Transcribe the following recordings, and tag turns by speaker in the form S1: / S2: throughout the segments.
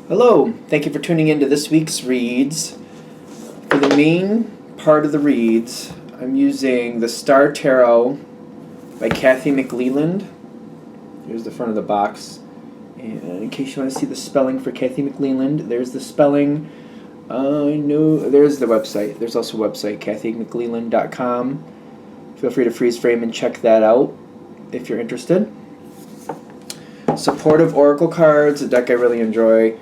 S1: Hello, thank you for tuning in to this week's reads. For the main part of the reads, I'm using the Star Tarot by Kathy McLeland. Here's the front of the box. And in case you want to see the spelling for Kathy McLeland, there's the spelling. There's the website. There's also a website, kathymcleland.com. Feel free to freeze frame and check that out if you're interested. Supportive Oracle cards, a deck I really enjoy.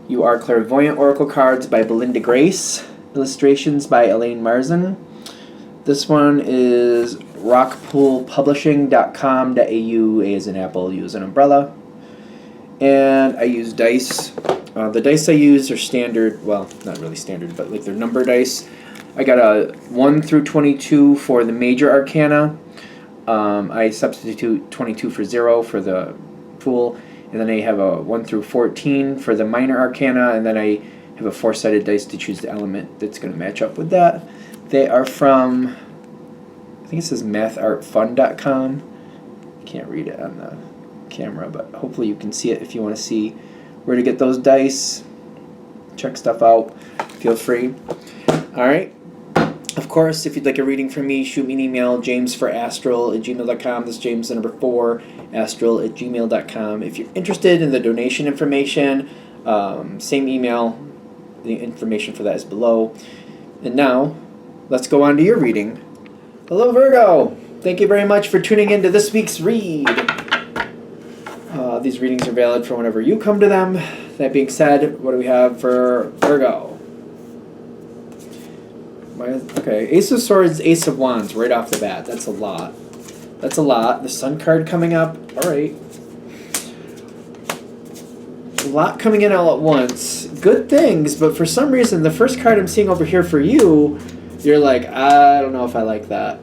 S1: You Are Clairvoyant Oracle cards by Belinda Grace. Illustrations by Elaine Marzin. This one is rockpoolpublishing.com.au. A as in apple, U as an umbrella. And I use dice. The dice I use are standard, well, not really standard, but like they're number dice. I got a 1 through 22 for the major arcana. I substitute 22 for 0 for the Fool, and then I have a 1 through 14 for the minor arcana, and then I have a 4-sided dice to choose the element that's going to match up with that. They are from, I think it says mathartfun.com. I can't read it on the camera, but hopefully you can see it if you want to see where to get those dice. Check stuff out. Feel free. All right. Of course, if you'd like a reading from me, shoot me an email, jamesforastral@gmail.com. This is James, the number 4, astral@gmail.com. If you're interested in the donation information, same email. The information for that is below. And now, let's go on to your reading. Hello, Virgo. Thank you very much for tuning in to this week's read. These readings are valid for whenever you come to them. That being said, what do we have for Virgo? Okay, Ace of Swords, Ace of Wands, right off the bat. That's a lot. That's a lot. The Sun card coming up. All right. A lot coming in all at once. Good things, but for some reason, the first card I'm seeing over here for you, you're like, I don't know if I like that.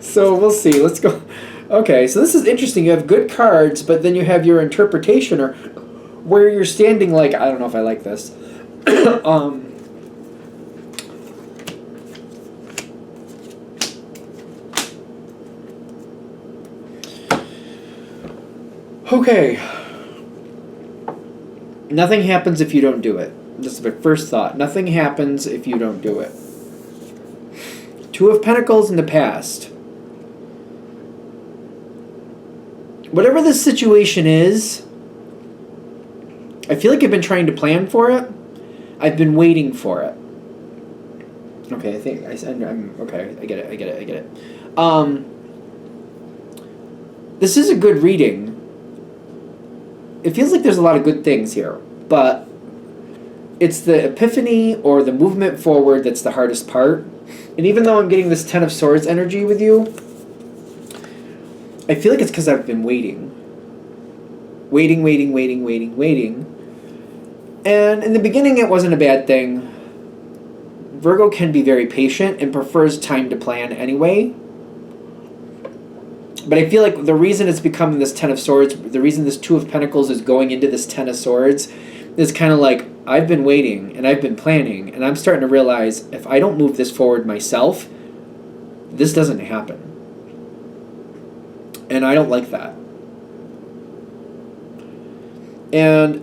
S1: So we'll see. Let's go. Okay, so this is interesting. You have good cards, but then you have your interpretation or where you're standing like, I don't know if I like this. Okay. Nothing happens if you don't do it. This is my first thought. Nothing happens if you don't do it. 2 of Pentacles in the past. Whatever this situation is, I feel like I've been trying to plan for it. I've been waiting for it. Okay, I think I'm okay. I get it. This is a good reading. It feels like there's a lot of good things here, but it's the epiphany or the movement forward that's the hardest part. And even though I'm getting this 10 of Swords energy with you, I feel like it's because I've been waiting. Waiting. And in the beginning, it wasn't a bad thing. Virgo can be very patient and prefers time to plan anyway. But I feel like the reason it's becoming this 10 of Swords, the reason this 2 of Pentacles is going into this 10 of Swords, is kind of like, I've been waiting, and I've been planning, and I'm starting to realize, if I don't move this forward myself, this doesn't happen. And I don't like that. And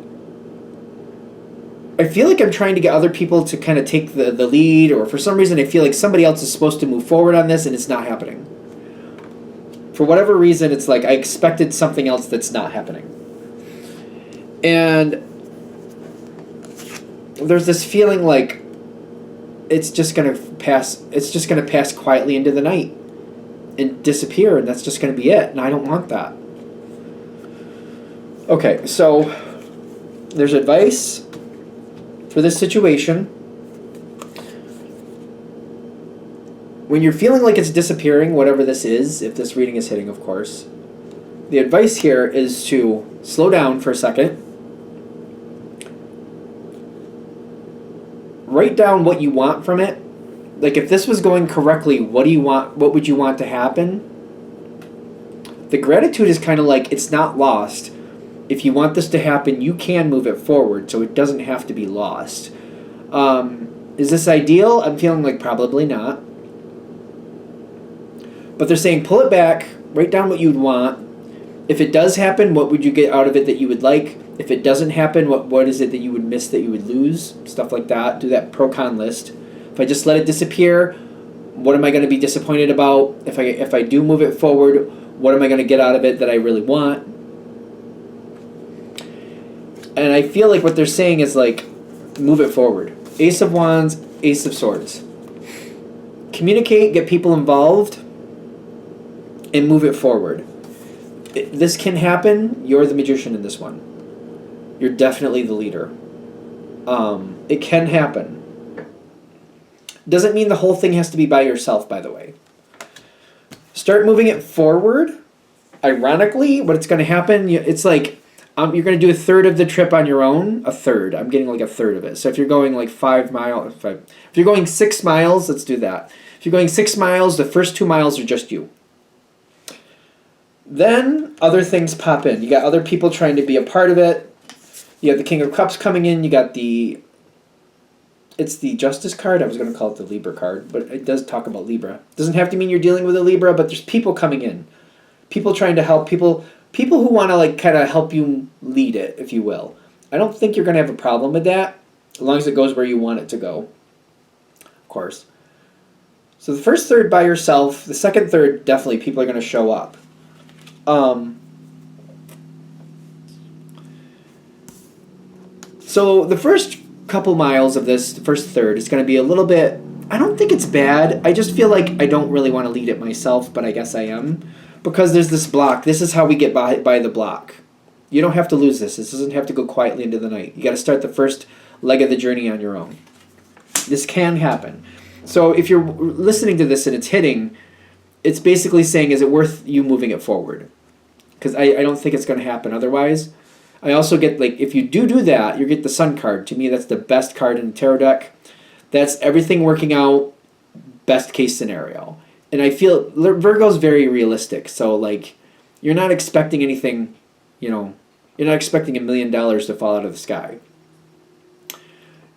S1: I feel like I'm trying to get other people to kind of take the lead, or for some reason I feel like somebody else is supposed to move forward on this, and it's not happening. For whatever reason, it's like I expected something else that's not happening. And there's this feeling like it's just going to pass quietly into the night and disappear, and that's just going to be it, and I don't want that. Okay, so there's advice for this situation. When you're feeling like it's disappearing, whatever this is, if this reading is hitting, of course, the advice here is to slow down for a second. Write down what you want from it. Like, if this was going correctly, what do you want? What would you want to happen? The gratitude is kind of like, it's not lost. If you want this to happen, you can move it forward, so it doesn't have to be lost. Is this ideal? I'm feeling like probably not. But they're saying pull it back, write down what you'd want, If it does happen, what would you get out of it that you would like? If it doesn't happen, what is it that you would miss, that you would lose? Stuff like that. Do that pro-con list. If I just let it disappear, what am I going to be disappointed about? If I do move it forward, what am I going to get out of it that I really want? And I feel like what they're saying is like, move it forward. Ace of Wands, Ace of Swords. Communicate, get people involved, and move it forward. This can happen. You're the magician in this one. You're definitely the leader. It can happen. Doesn't mean the whole thing has to be by yourself, by the way. Start moving it forward. Ironically, what's going to happen, it's like you're going to do a third of the trip on your own. A third. I'm getting like a third of it. So if you're going like 5 miles, if you're going 6 miles, let's do that. If you're going 6 miles, the first 2 miles are just you. Then other things pop in. You got other people trying to be a part of it. You have the King of Cups coming in. You got it's the Justice card. I was going to call it the Libra card, but it does talk about Libra. It doesn't have to mean you're dealing with a Libra, but there's people coming in. People trying to help. People who want to like kind of help you lead it, if you will. I don't think you're going to have a problem with that, as long as it goes where you want it to go. Of course. So the first third by yourself. The second third, definitely people are going to show up. So the first couple miles of this, the first third, is going to be a little bit, I don't think it's bad. I just feel like I don't really want to lead it myself, but I guess I am. Because there's this block. This is how we get by the block. You don't have to lose this. This doesn't have to go quietly into the night. You got to start the first leg of the journey on your own. This can happen. So if you're listening to this and it's hitting, it's basically saying, is it worth you moving it forward? Because I don't think it's going to happen otherwise. I also get, like, if you do that, you get the Sun card. To me, that's the best card in the tarot deck. That's everything working out, best case scenario. And I feel Virgo's very realistic. So, like, you're not expecting anything, you're not expecting $1 million to fall out of the sky.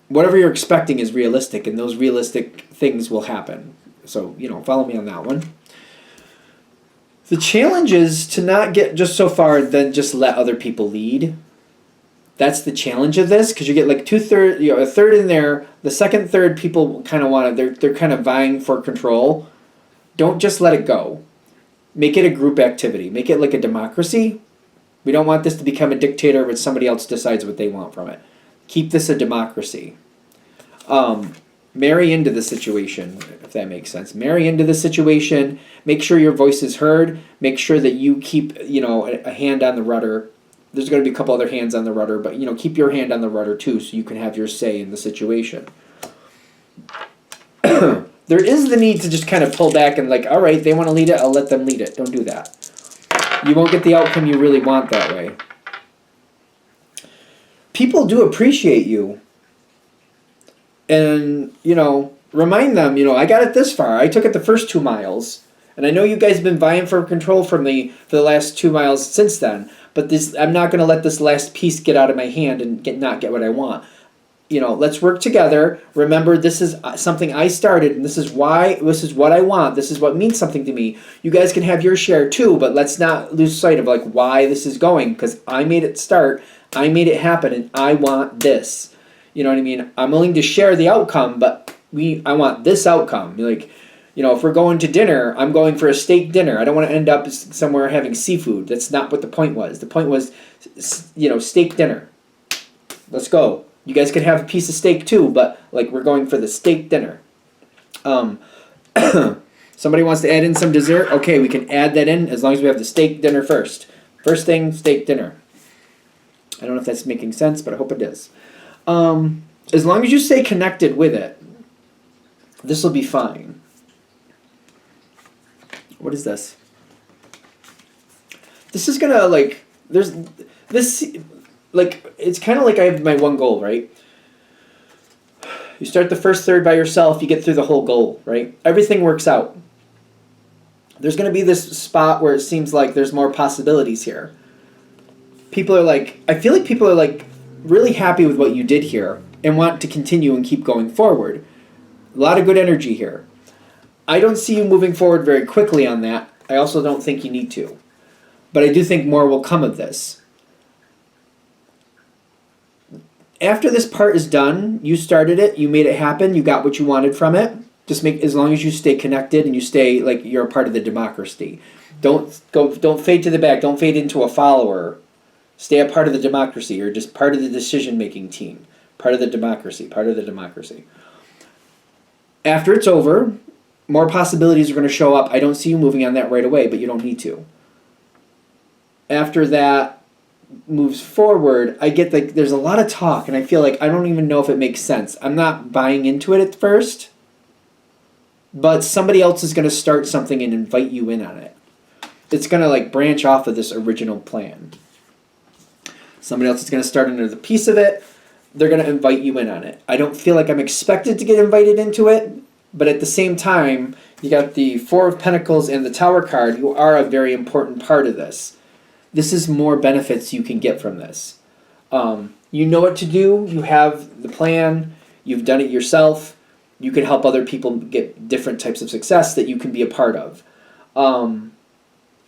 S1: Whatever you're expecting is realistic, and those realistic things will happen. So, follow me on that one. The challenge is to not get just so far and then just let other people lead. That's the challenge of this, because you get like a third in there. The second third, people kind of want to, they're kind of vying for control. Don't just let it go. Make it a group activity. Make it like a democracy. We don't want this to become a dictator where somebody else decides what they want from it. Keep this a democracy. Marry into the situation, if that makes sense. Marry into the situation. Make sure your voice is heard. Make sure that you keep, a hand on the rudder. There's going to be a couple other hands on the rudder, but, keep your hand on the rudder too, so you can have your say in the situation. There is the need to just kind of pull back and like, all right, they want to lead it, I'll let them lead it. Don't do that. You won't get the outcome you really want that way. People do appreciate you. And, remind them, I got it this far. I took it the first 2 miles. And I know you guys have been vying for control for the last 2 miles since then. But I'm not going to let this last piece get out of my hand and not get what I want. Let's work together. Remember, this is something I started, and this is what I want. This is what means something to me. You guys can have your share too, but let's not lose sight of like why this is going, because I made it start, I made it happen, and I want this. You know what I mean? I'm willing to share the outcome, but I want this outcome. Like, if we're going to dinner, I'm going for a steak dinner. I don't want to end up somewhere having seafood. That's not what the point was. The point was, steak dinner. Let's go. You guys can have a piece of steak too, but like we're going for the steak dinner. Somebody wants to add in some dessert? Okay, we can add that in as long as we have the steak dinner first. First thing, steak dinner. I don't know if that's making sense, but I hope it is. As long as you stay connected with it, this will be fine. What is this? This is gonna it's kind of like I have my one goal, right? You start the first third by yourself, you get through the whole goal, right? Everything works out. There's going to be this spot where it seems like there's more possibilities here. I feel like people are really happy with what you did here and want to continue and keep going forward. A lot of good energy here. I don't see you moving forward very quickly on that. I also don't think you need to. But I do think more will come of this. After this part is done, you started it, you made it happen, you got what you wanted from it. Just make, as long as you stay connected and you stay like you're a part of the democracy. Don't fade to the back. Don't fade into a follower. Stay a part of the democracy. You're just part of the decision-making team. Part of the democracy. Part of the democracy. After it's over, more possibilities are going to show up. I don't see you moving on that right away, but you don't need to. After that moves forward, I get like there's a lot of talk, and I feel like I don't even know if it makes sense. I'm not buying into it at first, but somebody else is going to start something and invite you in on it. It's going to like branch off of this original plan. Somebody else is going to start another piece of it. They're going to invite you in on it. I don't feel like I'm expected to get invited into it, but at the same time, you got the Four of Pentacles and the Tower card. You are a very important part of this. This is more benefits you can get from this. You know what to do. You have the plan. You've done it yourself. You can help other people get different types of success that you can be a part of.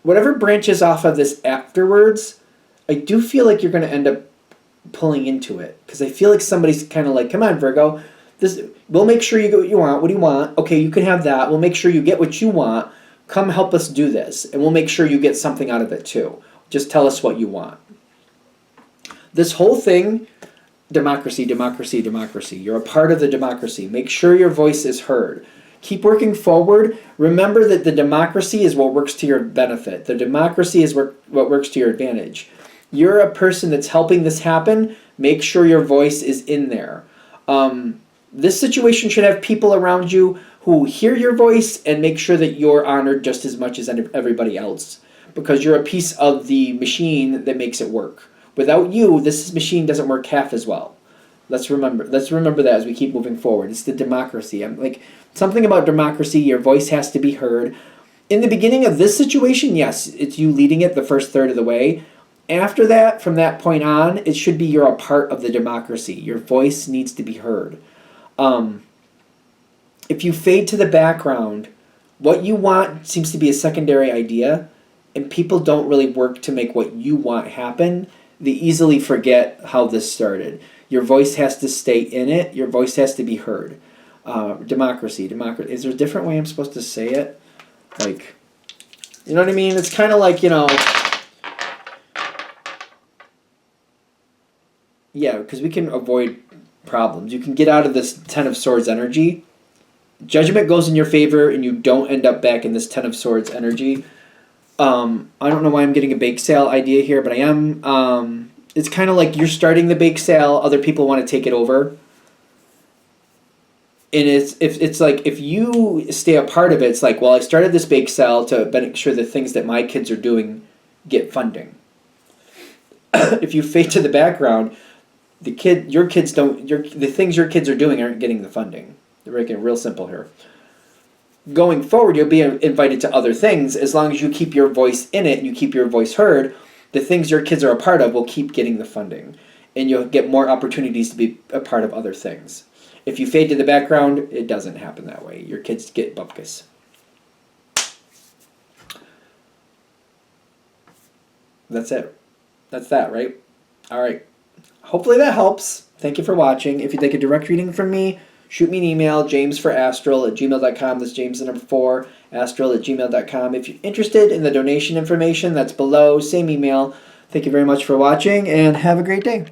S1: Whatever branches off of this afterwards, I do feel like you're going to end up pulling into it. Because I feel like somebody's kind of like, come on, Virgo. We'll make sure you get what you want. What do you want? Okay, you can have that. We'll make sure you get what you want. Come help us do this. And we'll make sure you get something out of it too. Just tell us what you want. This whole thing, democracy, democracy, democracy. You're a part of the democracy. Make sure your voice is heard. Keep working forward. Remember that the democracy is what works to your benefit. The democracy is what works to your advantage. You're a person that's helping this happen. Make sure your voice is in there. This situation should have people around you who hear your voice and make sure that you're honored just as much as everybody else, because you're a piece of the machine that makes it work. Without you, this machine doesn't work half as well. Let's remember that as we keep moving forward. It's the democracy. I'm like, something about democracy, your voice has to be heard. In the beginning of this situation, yes, it's you leading it the first third of the way. After that, from that point on, it should be you're a part of the democracy. Your voice needs to be heard. If you fade to the background, what you want seems to be a secondary idea, and people don't really work to make what you want happen. They easily forget how this started. Your voice has to stay in it. Your voice has to be heard. Democracy. Is there a different way I'm supposed to say it? Like, you know what I mean? It's kind of like, yeah, because we can avoid problems. You can get out of this Ten of Swords energy. Judgment goes in your favor, and you don't end up back in this Ten of Swords energy. I don't know why I'm getting a bake sale idea here, but I am. It's kind of like you're starting the bake sale. Other people want to take it over. And it's like if you stay a part of it, it's like, well, I started this bake sale to make sure the things that my kids are doing get funding. If you fade to the background, the things your kids are doing aren't getting the funding. They're making it real simple here. Going forward, you'll be invited to other things as long as you keep your voice in it and you keep your voice heard. The things your kids are a part of will keep getting the funding, and you'll get more opportunities to be a part of other things. If you fade to the background, it doesn't happen that way. Your kids get bupkis. That's it. That's that, right? All right. Hopefully that helps. Thank you for watching. If you'd like a direct reading from me, shoot me an email, jamesforastral@gmail.com. That's James the number 4, astral@gmail.com. If you're interested in the donation information, that's below. Same email. Thank you very much for watching, and have a great day.